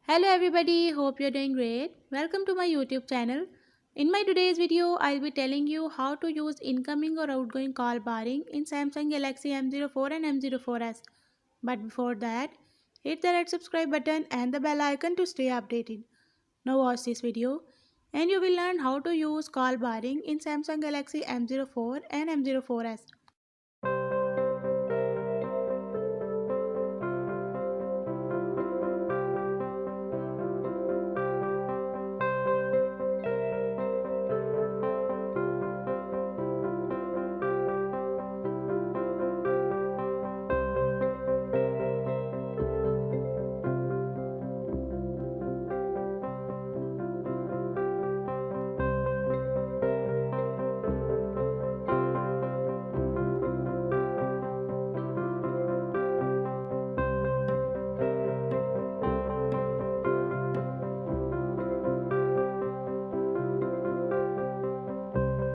Hello everybody, hope you're doing great. Welcome to my YouTube channel. In my today's video, I'll be telling you how to use incoming or outgoing call barring in Samsung Galaxy M04 and M04s. But before that, hit the red subscribe button and the bell icon to stay updated. Now watch this video and you will learn how to use call barring in Samsung Galaxy M04 and M04s.